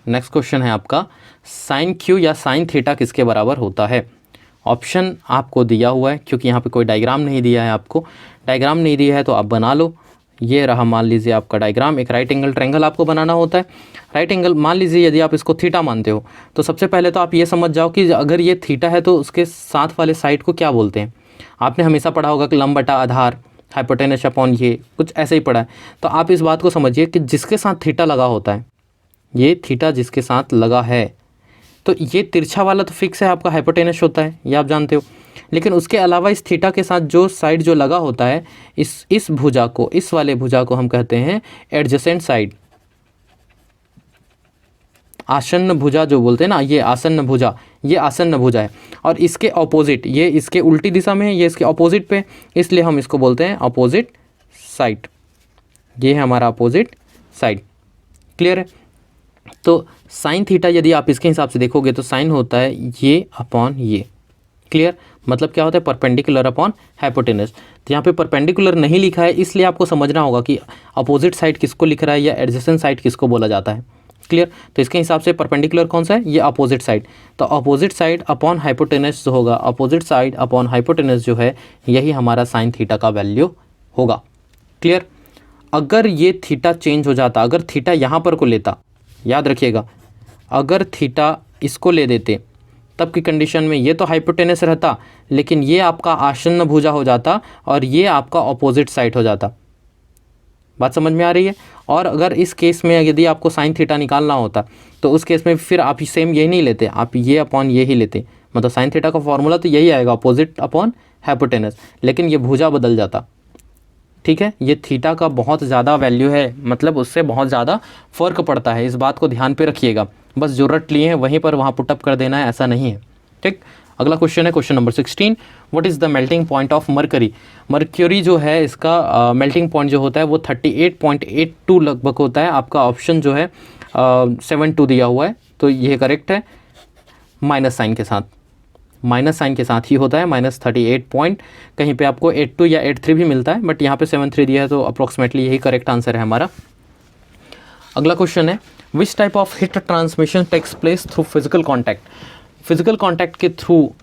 Next question है आपका, साइन क्यू या साइन थीटा किसके बराबर होता है। ऑप्शन आपको दिया हुआ है, क्योंकि यहाँ पे कोई डायग्राम नहीं दिया है, आपको डायग्राम नहीं दिया है तो आप बना लो। ये रहा मान लीजिए आपका डायग्राम, एक राइट एंगल ट्रायंगल आपको बनाना होता है। राइट एंगल मान लीजिए यदि आप इसको थीटा मानते हो, तो सबसे पहले तो आप ये समझ जाओ कि अगर ये थीटा है तो उसके साथ वाले साइड को क्या बोलते हैं। आपने हमेशा पढ़ा होगा कि लंब बटा आधार, हाइपोटेनस अपॉन, ये कुछ ऐसे ही पढ़ा है। तो आप इस बात को समझिए कि जिसके साथ थीटा लगा होता है, ये थीटा जिसके साथ लगा है, तो ये तिरछा वाला तो फिक्स है आपका हाइपोटेनस होता है, ये आप जानते हो। लेकिन उसके अलावा इस थीटा के साथ जो साइड जो लगा होता है, इस भुजा को, इस वाले भुजा को हम कहते हैं एडजेसेंट साइड, आसन्न भुजा जो बोलते हैं ना, ये आसन्न भुजा, ये आसन्न भुजा है। और इसके ऑपोजिट, ये इसके उल्टी दिशा में है, ये इसके ऑपोजिट पे, इसलिए हम इसको बोलते हैं ऑपोजिट साइड। ये है हमारा ऑपोजिट साइड। क्लियर है। तो साइन थीटा यदि आप इसके हिसाब से देखोगे तो साइन होता है ये अपॉन ये। क्लियर। मतलब क्या होता है, परपेंडिकुलर अपॉन हाइपोटेनस। तो यहाँ पे परपेंडिकुलर नहीं लिखा है, इसलिए आपको समझना होगा कि अपोजिट साइड किसको लिख रहा है या एडजेसेंट साइड किसको बोला जाता है। क्लियर। तो इसके हिसाब से परपेंडिकुलर कौन सा है, ये अपोजिट साइड। तो अपोजिट साइड अपॉन हाइपोटेनस जो होगा, अपोजिट साइड अपॉन हाइपोटेनस जो है, यही हमारा साइन थीटा का वैल्यू होगा। क्लियर। अगर ये थीटा चेंज हो जाता, अगर थीटा यहाँ पर को लेता, याद रखिएगा, अगर थीटा इसको ले देते तब की कंडीशन में ये तो हाइपोटेनस रहता, लेकिन ये आपका आसन्न भुजा हो जाता और ये आपका ऑपोजिट साइड हो जाता। बात समझ में आ रही है। और अगर इस केस में यदि आपको साइन थीटा निकालना होता तो उस केस में फिर आप सेम यही नहीं लेते, आप ये अपॉन ये ही लेते, मतलब साइन थीटा का फॉर्मूला तो यही आएगा, अपोजिट अपॉन हाइपोटेनस, लेकिन ये भुजा बदल जाता। ठीक है, ये थीटा का बहुत ज़्यादा वैल्यू है, मतलब उससे बहुत ज़्यादा फ़र्क पड़ता है, इस बात को ध्यान पे रखिएगा। बस जो रट लिए हैं वहीं पर वहाँ पुटअप कर देना है, ऐसा नहीं है। ठीक, अगला क्वेश्चन है question number 16, what is the melting point of mercury. Mercury जो है इसका मेल्टिंग पॉइंट जो होता है वो 38.82 लगभग होता है। आपका ऑप्शन जो है 72 दिया हुआ है, तो ये करेक्ट है, माइनस साइन के साथ, माइनस साइन के साथ ही होता है, -38 पॉइंट, कहीं पे आपको 82 या 83 भी मिलता है, बट यहाँ पे 73 दिया है, तो अप्रोक्सीमेटली यही करेक्ट आंसर है हमारा। अगला क्वेश्चन है, which type of heat transmission takes place through physical contact. Physical contact के थ्रू,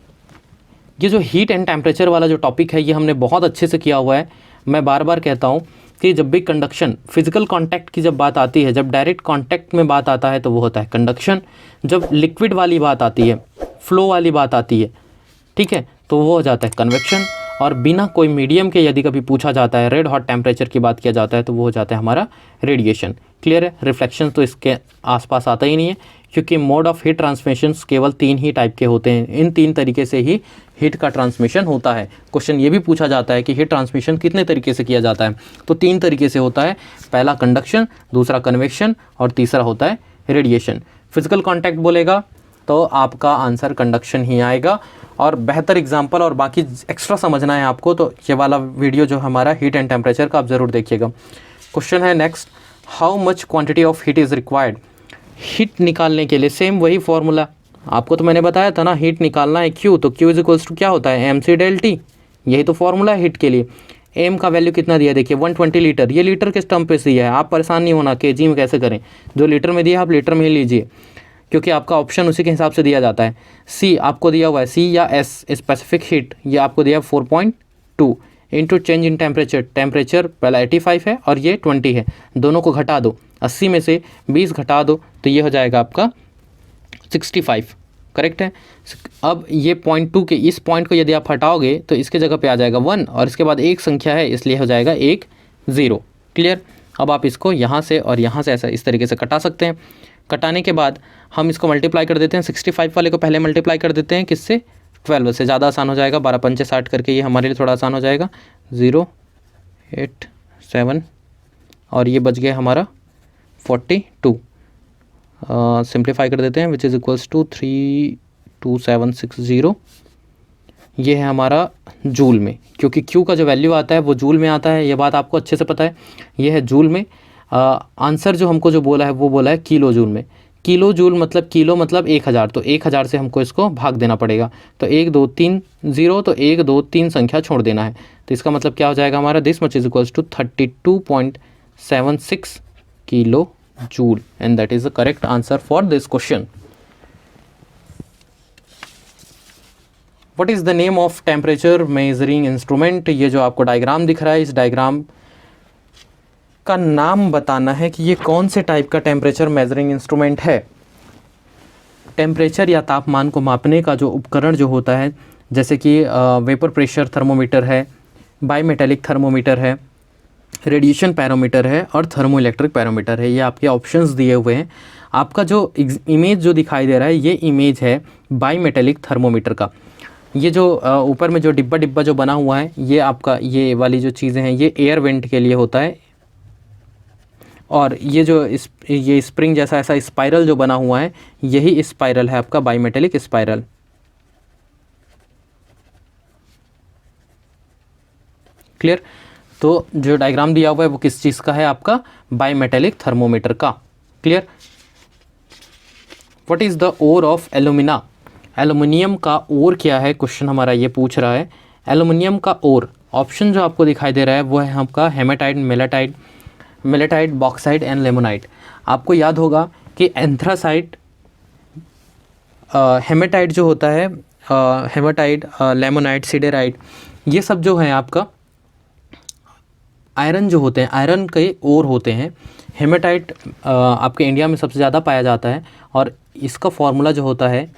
ये जो हीट एंड टेम्परेचर वाला जो टॉपिक है ये हमने बहुत अच्छे से किया हुआ है। मैं बार बार कहता हूँ कि जब भी कंडक्शन, फिजिकल कांटेक्ट की जब बात आती है, जब डायरेक्ट कांटेक्ट में बात आता है तो वो होता है कंडक्शन, जब लिक्विड वाली बात आती है, फ्लो वाली बात आती है, ठीक है, तो वो हो जाता है कन्वेक्शन, और बिना कोई मीडियम के यदि कभी पूछा जाता है, रेड हॉट टेम्परेचर की बात किया जाता है, तो वो हो जाता है हमारा रेडिएशन। क्लियर है, रिफ्लेक्शन तो इसके आसपास आता ही नहीं है, क्योंकि मोड ऑफ हीट ट्रांसमिशन केवल 3 ही टाइप के होते हैं, इन 3 तरीके से ही हीट का ट्रांसमिशन होता है। क्वेश्चन ये भी पूछा जाता है कि हीट ट्रांसमिशन कितने तरीके से किया जाता है, तो 3 तरीके से होता है, पहला कंडक्शन, दूसरा कन्वेक्शन और तीसरा होता है रेडिएशन। फिजिकल कॉन्टैक्ट बोलेगा तो आपका आंसर कंडक्शन ही आएगा। और बेहतर एग्जाम्पल और बाकी एक्स्ट्रा समझना है आपको तो ये वाला वीडियो जो हमारा हीट एंड टेम्परेचर का आप ज़रूर देखिएगा। क्वेश्चन है next, how much quantity of heat is required. Heat निकालने के लिए सेम वही फॉर्मूला आपको तो मैंने बताया था ना, हीट निकालना है Q, तो Q इज इक्वल्स टू क्या होता है mc∆T, यही तो फॉर्मूला है हीट के लिए। m का वैल्यू कितना दिया देखिए 120 लीटर, ये लीटर के स्टम्प पे से है, आप परेशान नहीं होना kg में कैसे करें, जो लीटर में दिया आप लीटर में ही लीजिए, क्योंकि आपका ऑप्शन उसी के हिसाब से दिया जाता है। C आपको दिया हुआ है, C या S स्पेसिफिक हीट, ये आपको दिया 4.2 into change in temperature, temperature पहला 85 है और ये 20 है, दोनों को घटा दो, 80 में से 20 घटा दो तो ये हो जाएगा आपका 65, करेक्ट है। अब ये 0.2 के इस पॉइंट को यदि आप हटाओगे तो इसके जगह पे आ जाएगा 1 और इसके बाद एक संख्या है इसलिए हो जाएगा 1 0। क्लियर, अब आप इसको यहाँ से और यहाँ से ऐसा इस तरीके से कटा सकते हैं। कटाने के बाद हम इसको मल्टीप्लाई कर देते हैं, 65 वाले को पहले मल्टीप्लाई कर देते हैं किससे, 12 से, ज़्यादा आसान हो जाएगा, 12 पंचे 60 करके ये हमारे लिए थोड़ा आसान हो जाएगा, 0 8 7 और ये बच गया हमारा 42, सिंप्लीफाई कर देते हैं, विच इज़ इक्वल्स टू 32760, ये है हमारा जूल में, क्योंकि Q का जो वैल्यू आता है वो जूल में आता है, ये बात आपको अच्छे से पता है, ये है जूल में। आंसर जो हमको जो बोला है वो बोला है किलो जूल में, किलो जूल मतलब किलो मतलब 1000, तो 1000 से हमको इसको भाग देना पड़ेगा, तो 1 2 3 0, तो 1 2 3 संख्या छोड़ देना है, तो इसका मतलब क्या हो जाएगा हमारा, this much is equals to 32.76 kilo joule, and that is the correct answer for this question. What is the name of temperature measuring instrument. ये जो आपको डायग्राम दिख रहा है, इस डायग्राम का नाम बताना है कि ये कौन से टाइप का टेम्परेचर मेजरिंग इंस्ट्रूमेंट है। टेम्परेचर या तापमान को मापने का जो उपकरण जो होता है, जैसे कि वेपर प्रेशर थर्मोमीटर है, बाईमेटेलिक थर्मोमीटर है, रेडिएशन पैरोमीटर है और थर्मोइलेक्ट्रिक पैरोमीटर है, ये आपके ऑप्शंस दिए हुए हैं। आपका जो इमेज जो दिखाई दे रहा है ये इमेज है बाईमेटेलिक थर्मोमीटर का। ये जो ऊपर में जो डिब्बा जो बना हुआ है ये आपका, ये वाली जो चीज़ें हैं ये एयर वेंट के लिए होता है, और ये जो ये स्प्रिंग जैसा ऐसा स्पाइरल जो बना हुआ है यही स्पाइरल है आपका बाईमेटेलिक स्पाइरल। क्लियर, तो जो डायग्राम दिया हुआ है वो किस चीज़ का है, आपका बाईमेटेलिक थर्मोमीटर का। Clear, what is the ore of alumina. Aluminium का ओर क्या है, क्वेश्चन हमारा ये पूछ रहा है। एल्युमिनियम का ओर, ऑप्शन जो आपको दिखाई दे रहा है वो है आपका हेमेटाइट, मेलेटाइट, बॉक्साइट एंड लेमोनाइट। आपको याद होगा कि एंथ्रासाइट, हेमेटाइट जो होता है, हेमेटाइट, लेमोनाइट, सिडेराइट, ये सब जो है आपका आयरन जो होते हैं, आयरन के ओर होते हैं। हेमेटाइट आपके इंडिया में सबसे ज़्यादा पाया जाता है और इसका फॉर्मूला जो होता है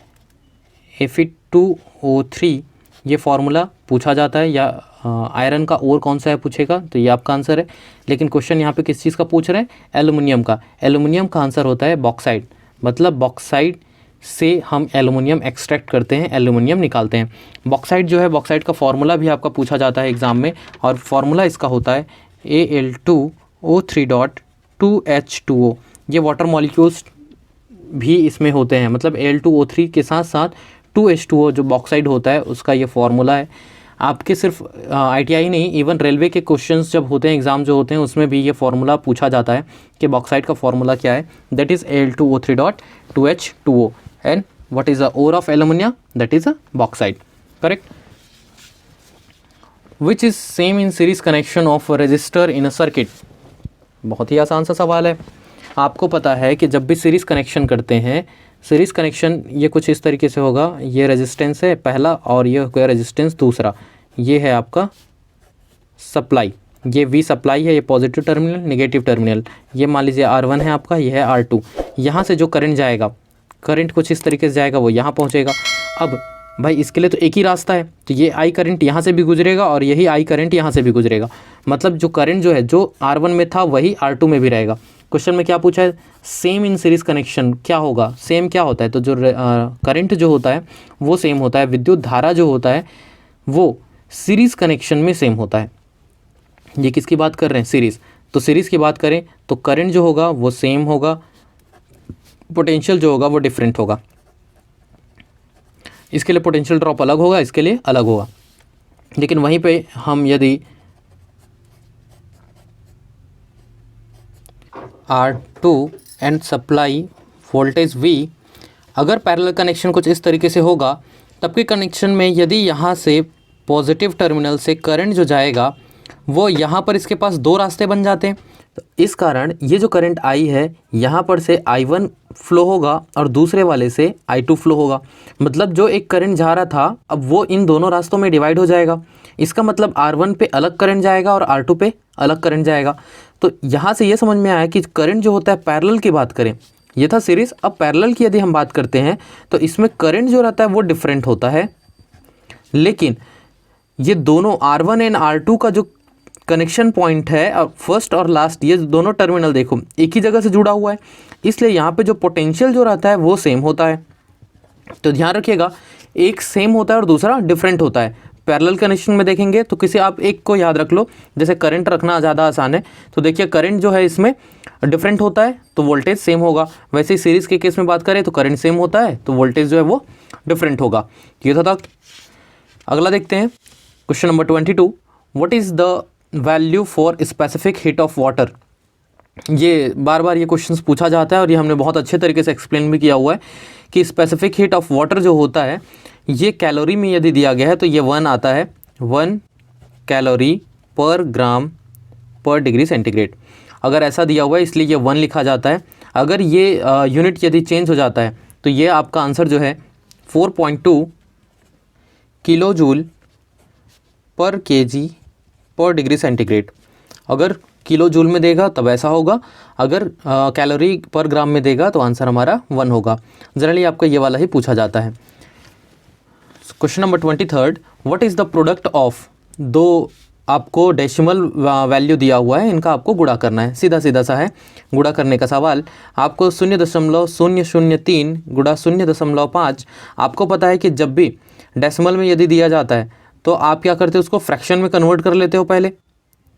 Fe2O3, ये फार्मूला पूछा जाता है या आयरन का ओर कौन सा है पूछेगा तो ये आपका आंसर है। लेकिन क्वेश्चन यहाँ पे किस चीज़ का पूछ रहे हैं, एल्युमिनियम का। एल्युमिनियम का आंसर होता है बॉक्साइट, मतलब बॉक्साइट से हम एल्युमिनियम एक्सट्रैक्ट करते हैं, एल्युमिनियम निकालते हैं। बॉक्साइट जो है, बॉक्साइट का फॉर्मूला भी आपका पूछा जाता है एग्जाम में, और फॉर्मूला इसका होता है Al2O3.2H2O। ये वाटर मॉलिक्यूल्स भी इसमें होते हैं, मतलब Al2O3 के साथ साथ 2H2O जो बॉक्साइड होता है उसका ये फॉर्मूला है। आपके सिर्फ ITI नहीं, इवन रेलवे के क्वेश्चंस जब होते हैं, एग्ज़ाम जो होते हैं, उसमें भी ये फॉर्मूला पूछा जाता है कि बॉक्साइड का फॉर्मूला क्या है। That is Al2O3.2H2O and what is the ore of aluminium, that is a bauxite. Correct. Which is same in series connection of resistor in a circuit. बहुत ही आसान सा सवाल है। आपको पता है कि जब भी सीरीज़ कनेक्शन करते हैं, सीरीज़ कनेक्शन ये कुछ इस तरीके से होगा, ये रेजिस्टेंस है पहला और ये हो गया रेजिस्टेंस दूसरा, ये है आपका सप्लाई, ये V सप्लाई है, ये पॉजिटिव टर्मिनल, नेगेटिव टर्मिनल, ये मान लीजिए R1 है आपका, ये है R2। यहाँ से जो करंट जाएगा, करंट कुछ इस तरीके से जाएगा, वो यहाँ पहुँचेगा। अब भाई इसके लिए तो एक ही रास्ता है, तो ये I करंट यहाँ से भी गुजरेगा और यही I करंट यहाँ से भी गुजरेगा, मतलब जो करंट जो है जो R1 में था वही R2 में भी रहेगा। क्वेश्चन में क्या पूछा है, सेम इन सीरीज़ कनेक्शन क्या होगा, सेम क्या होता है, तो जो करंट जो होता है वो सेम होता है, विद्युत धारा जो होता है वो सीरीज़ कनेक्शन में सेम होता है। ये किसकी बात कर रहे हैं, सीरीज़। तो सीरीज़ की बात करें तो करंट जो होगा वो सेम होगा, पोटेंशियल जो होगा वो डिफरेंट होगा। इसके लिए पोटेंशियल ड्रॉप अलग होगा, इसके लिए अलग होगा। लेकिन वहीं पे हम यदि R2 and supply voltage V, अगर पैरेलल कनेक्शन कुछ इस तरीके से होगा, तब के कनेक्शन में यदि यहाँ से पॉजिटिव टर्मिनल से करंट जो जाएगा वो यहाँ पर इसके पास दो रास्ते बन जाते हैं। तो इस कारण ये जो करंट I है यहाँ पर से I1 फ्लो होगा और दूसरे वाले से I2 फ्लो होगा, मतलब जो एक करंट जा रहा था अब वो इन दोनों रास्तों में डिवाइड हो जाएगा। इसका मतलब R1 पे अलग करंट जाएगा और R2 पे अलग करंट जाएगा। तो यहाँ से ये समझ में आया कि करंट जो होता है, पैरेलल की बात करें, ये था सीरीज़, अब पैरेलल की यदि हम बात करते हैं तो इसमें करंट जो रहता है वो डिफरेंट होता है। लेकिन ये दोनों R1 एंड R2 का जो कनेक्शन पॉइंट है और फर्स्ट और लास्ट, ये दोनों टर्मिनल देखो एक ही जगह से जुड़ा हुआ है, इसलिए यहाँ पे जो पोटेंशियल जो रहता है वो सेम होता है। तो ध्यान रखिएगा, एक सेम होता है और दूसरा डिफरेंट होता है। पैरेलल कनेक्शन में देखेंगे तो किसी आप एक को याद रख लो, जैसे करंट रखना ज़्यादा आसान है, तो देखिए करंट जो है इसमें डिफरेंट होता है तो वोल्टेज सेम होगा। वैसे ही सीरीज़ के केस में बात करें तो करंट सेम होता है तो वोल्टेज जो है वो डिफरेंट होगा। ये था। अगला देखते हैं question number 22, what is the value for specific heat of water. ये बार बार ये क्वेश्चंस पूछा जाता है और ये हमने बहुत अच्छे तरीके से एक्सप्लेन भी किया हुआ है कि स्पेसिफिक हीट ऑफ वाटर जो होता है ये कैलोरी में यदि दिया गया है तो ये 1 आता है, 1 कैलोरी पर ग्राम पर डिग्री सेंटीग्रेड। अगर ऐसा दिया हुआ है इसलिए ये 1 लिखा जाता है। अगर ये यूनिट यदि चेंज हो जाता है तो ये आपका आंसर जो है 4.2 किलो जूल पर केजी पर डिग्री सेंटीग्रेड। अगर किलो जूल में देगा तब ऐसा होगा, अगर कैलोरी पर ग्राम में देगा तो आंसर हमारा 1 होगा। जनरली आपको ये वाला ही पूछा जाता है। Question number 23, what is the product of, दो आपको डेसिमल वैल्यू दिया हुआ है, इनका आपको गुणा करना है। सीधा सीधा सा है गुणा करने का सवाल। आपको 0.003 गुणा 0.5, आपको पता है कि जब भी डेसिमल में यदि दिया जाता है तो आप क्या करते हो, उसको फ्रैक्शन में कन्वर्ट कर लेते हो पहले।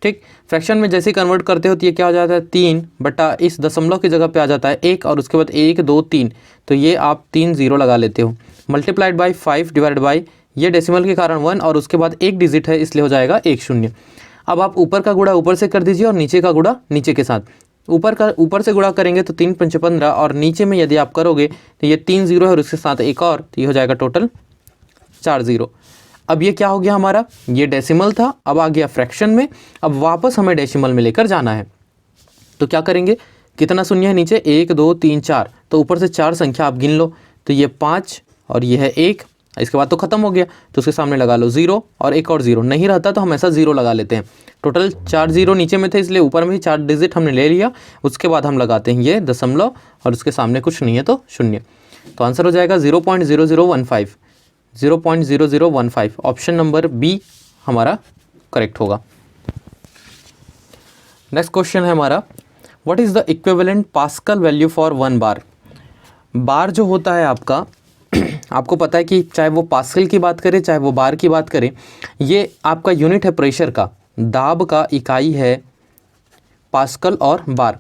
ठीक, फ्रैक्शन में जैसे ही कन्वर्ट करते हो तो ये क्या हो जाता है, 3 बटा इस दशमलव की जगह पे आ जाता है 1 और उसके बाद 1 2 3, तो ये आप 3 0 लगा लेते हो, मल्टीप्लाइड बाई 5 डिवाइड बाई ये डेसिमल के कारण 1 और उसके बाद एक डिजिट है इसलिए हो जाएगा 1 0। अब आप ऊपर का गुणा ऊपर से कर दीजिए और नीचे का गुणा नीचे के साथ। ऊपर से गुणा करेंगे तो 3 पंचे 15 और नीचे में यदि आप करोगे तो ये 3 0 है और उसके साथ एक और, तो ये हो जाएगा टोटल 4 0। अब ये क्या हो गया हमारा, ये डेसिमल था, अब आ गया फ्रैक्शन में, अब वापस हमें डेसिमल में लेकर जाना है। तो क्या करेंगे, कितना शून्य है नीचे, 1 2 3 4, तो ऊपर से 4 संख्या आप गिन लो, तो ये 5 और ये है 1, इसके बाद तो खत्म हो गया, तो उसके सामने लगा लो 0 और एक और 0, नहीं रहता तो हम ऐसा 0 लगा लेते हैं। टोटल 4 0 नीचे में थे इसलिए ऊपर में ही 4 डिजिट हमने ले लिया, उसके बाद हम लगाते हैं ये दशमलव और उसके सामने कुछ नहीं है तो 0, तो आंसर हो जाएगा 0.0015, 0.0015। ऑप्शन नंबर बी हमारा करेक्ट होगा। नेक्स्ट क्वेश्चन है हमारा, what is the equivalent pascal value for 1 बार। बार जो होता है आपका आपको पता है कि चाहे वो पास्कल की बात करें चाहे वो बार की बात करें, ये आपका यूनिट है प्रेशर का, दाब का इकाई है पास्कल और बार।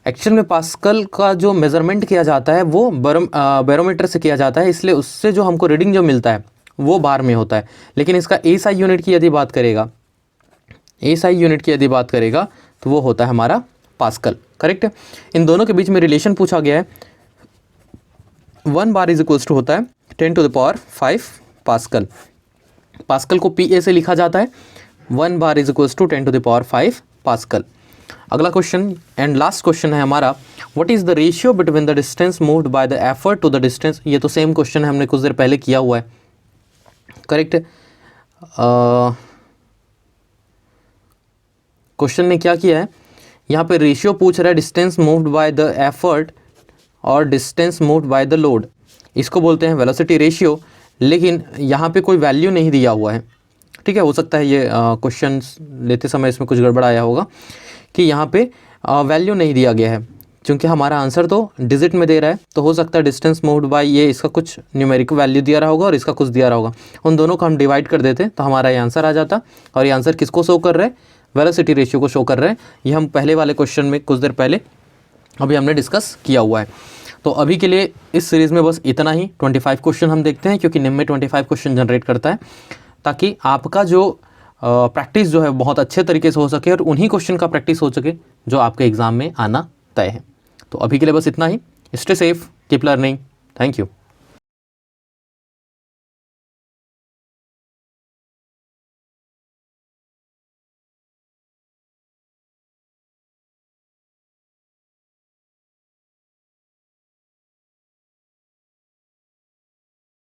एक्चुअल में पास्कल का जो मेज़रमेंट किया जाता है वो बैरोमीटर से किया जाता है, इसलिए उससे जो हमको रीडिंग जो मिलता है वो बार में होता है। लेकिन इसका एसआई यूनिट की यदि बात करेगा, एसआई यूनिट की यदि बात करेगा तो वो होता है हमारा पास्कल। करेक्ट है। इन दोनों के बीच में रिलेशन पूछा गया है। 1 बार इज इक्वल्स टू होता है 10⁵ पास्कल। पास्कल को पीए से लिखा जाता है। 1 bar is equals to 10⁵ pascal. अगला क्वेश्चन एंड लास्ट क्वेश्चन है हमारा, what is the ratio between the distance moved by the effort to the distance. ये तो सेम क्वेश्चन है, हमने कुछ देर पहले किया हुआ है। करेक्ट है। क्वेश्चन ने क्या किया है, यहाँ पे रेशियो पूछ रहा है distance moved by the effort और distance moved by the load, इसको बोलते हैं वेलोसिटी रेशियो। लेकिन यहाँ पे कोई वैल्यू नहीं दिया हुआ है। ठीक है, हो सकता है ये क्वेश्चन लेते समय इसमें कुछ गड़बड़ आया होगा कि यहाँ पे वैल्यू नहीं दिया गया है, क्योंकि हमारा आंसर तो डिजिट में दे रहा है, तो हो सकता है डिस्टेंस मूव्ड बाय ये इसका कुछ न्यूमेरिक वैल्यू दिया रहा होगा और इसका कुछ दिया रहा होगा। उन दोनों को हम डिवाइड कर देते तो हमारा ये आंसर आ जाता। और ये आंसर किसको शो कर रहा है, वेलोसिटी रेशियो को शो कर रहे हैं। ये हम पहले वाले क्वेश्चन में कुछ देर पहले अभी हमने डिस्कस किया हुआ है। तो अभी के लिए इस सीरीज़ में बस इतना ही। 25 क्वेश्चन हम देखते हैं, क्योंकि निम में 25 क्वेश्चन जनरेट करता है, ताकि आपका जो प्रैक्टिस जो है बहुत अच्छे तरीके से हो सके और उन्हीं क्वेश्चन का प्रैक्टिस हो सके जो आपके एग्ज़ाम में आना तय है। तो अभी के लिए बस इतना ही। Stay safe, keep learning. Thank you.